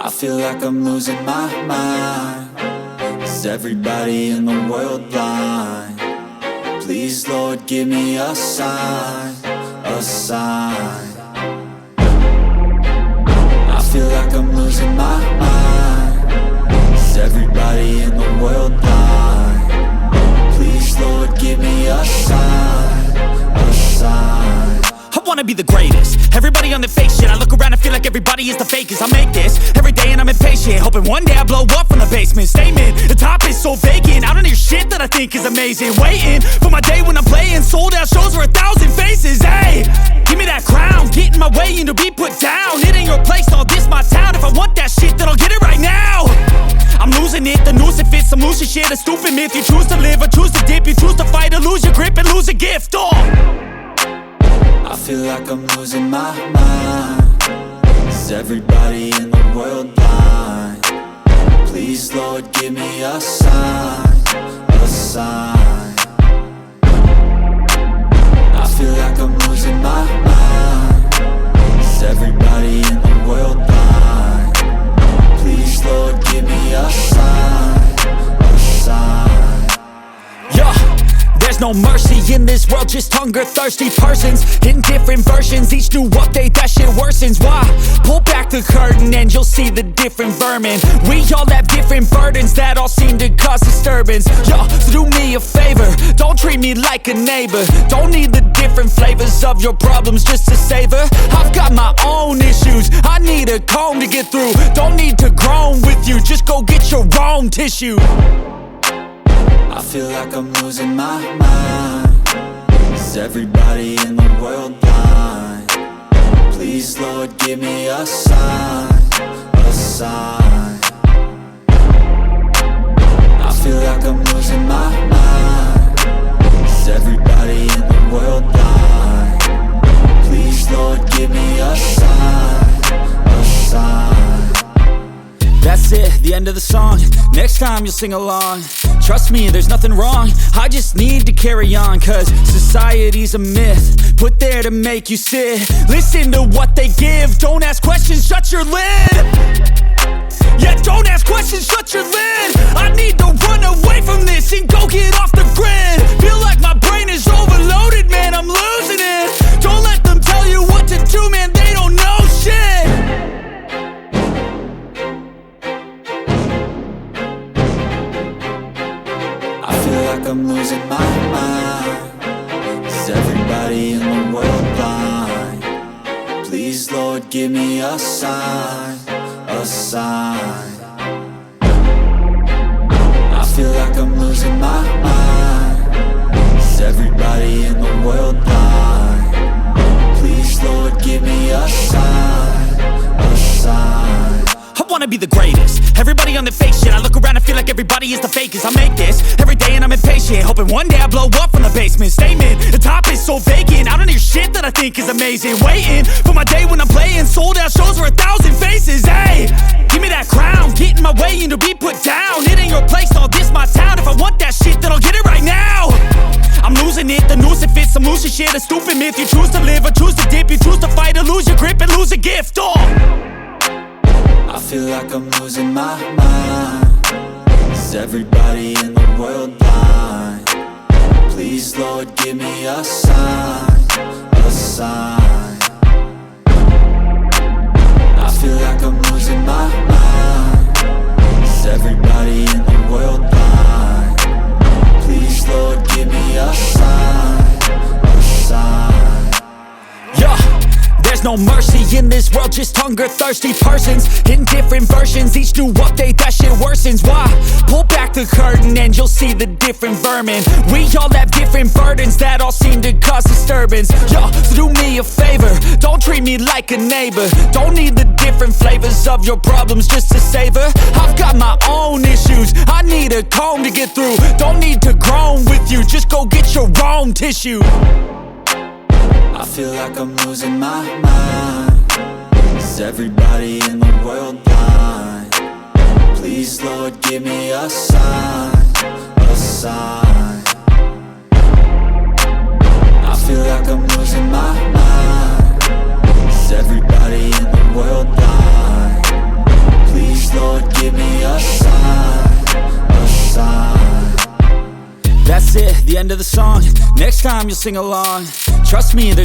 I feel like I'm losing my mind. Is everybody in the world blind? Please, Lord, give me a sign, a sign. I feel like I'm losing my mind. Is everybody in the world blind? Please, Lord, give me a sign, a sign. I wanna be the greatest. Everybody on the fake shit. I look around and feel like everybody is the fakest. I make this every day and I'm impatient, hoping one day I blow up from the basement. Statement, the top is so vacant. I don't hear shit that I think is amazing. Waiting for my day when I'm playing sold out shows for 1,000 faces. Hey, give me that crown, get in my way and to be put down. It ain't your place, all this my town. If I want that shit, then I'll get it right now. I'm losing it, the noose it fits. I'm losing shit, a stupid myth. You choose to live or choose to dip. You choose to fight or lose your grip and lose a gift. I feel like I'm losing my mind. Is everybody in the world blind? Please, Lord, give me a sign, a sign. I feel like I'm losing my mind. Is everybody in the world blind? Please, Lord, give me a sign, a sign. Yeah. There's no mercy in this world, just hunger-thirsty persons in different versions. Each new update, that shit worsens. Why? Pull back the curtain and you'll see the different vermin. We all have different burdens that all seem to cause disturbance. Yo, so do me a favor, don't treat me like a neighbor. Don't need the different flavors of your problems just to savor. I've got my own issues, I need a comb to get through. Don't need to groan with you, just go get your own tissue. I feel like I'm losing my mind. Is everybody in the world blind? Please, Lord, give me a sign, a sign. I feel like I'm losing my mind. Is everybody in the world blind? Please, Lord, give me a sign, a sign. That's it, the end of the song. Next time you'll sing along. Trust me, there's nothing wrong. I just need to carry on, cause society's a myth put there to make you sit. Listen to what they give. Don't ask questions, shut your lid. Yeah, don't ask questions, shut your lid. I need to run away from this and go get off the grid. Feel like my brain is overloaded, man, I'm losing it. Don't let them tell you what to do, man, they don't know shit. I'm losing my mind. Is everybody in the world blind? Please, Lord, give me a sign, a sign. I feel like I'm losing my mind. Is everybody in the world blind? Please, Lord, give me a sign, a sign. I wanna be the greatest. Everybody on the fake shit. I look around and feel like everybody is the fakest. I make this every day and I'm impatient, hoping one day I blow up from the basement. Statement, the top is so vacant. I don't hear shit that I think is amazing. Waiting for my day when I'm playing sold out shows for 1,000 faces. Hey, give me that crown, get in my way and to be put down. It ain't your place, all this my town. If I want that shit, then I'll get it right now. I'm losing it, the noose it fits. I'm losing shit, a stupid myth. You choose to live or choose to dip. You choose to fight or lose your grip and lose a gift. I feel like I'm losing my mind. Is everybody in the world blind? Please, Lord, give me a sign, a sign. I feel like I'm losing my mind. Is everybody in the world blind? Please, Lord, give me a sign, a sign. Yeah. There's no mercy in this world, just hunger-thirsty persons in different versions. Each new update, that shit worsens. Why? Pull back the curtain and you'll see the different vermin. We all have different burdens that all seem to cause disturbance. Yo, so do me a favor, don't treat me like a neighbor. Don't need the different flavors of your problems just to savor. I've got my own issues, I need a comb to get through. Don't need to groan with you, just go get your own tissue. I feel like I'm losing my mind. Is everybody in the world blind? Please, Lord, give me a sign, a sign. I feel like I'm losing my mind. Is everybody in the world blind? Please the end of the song. Next time you'll sing along. Trust me, there's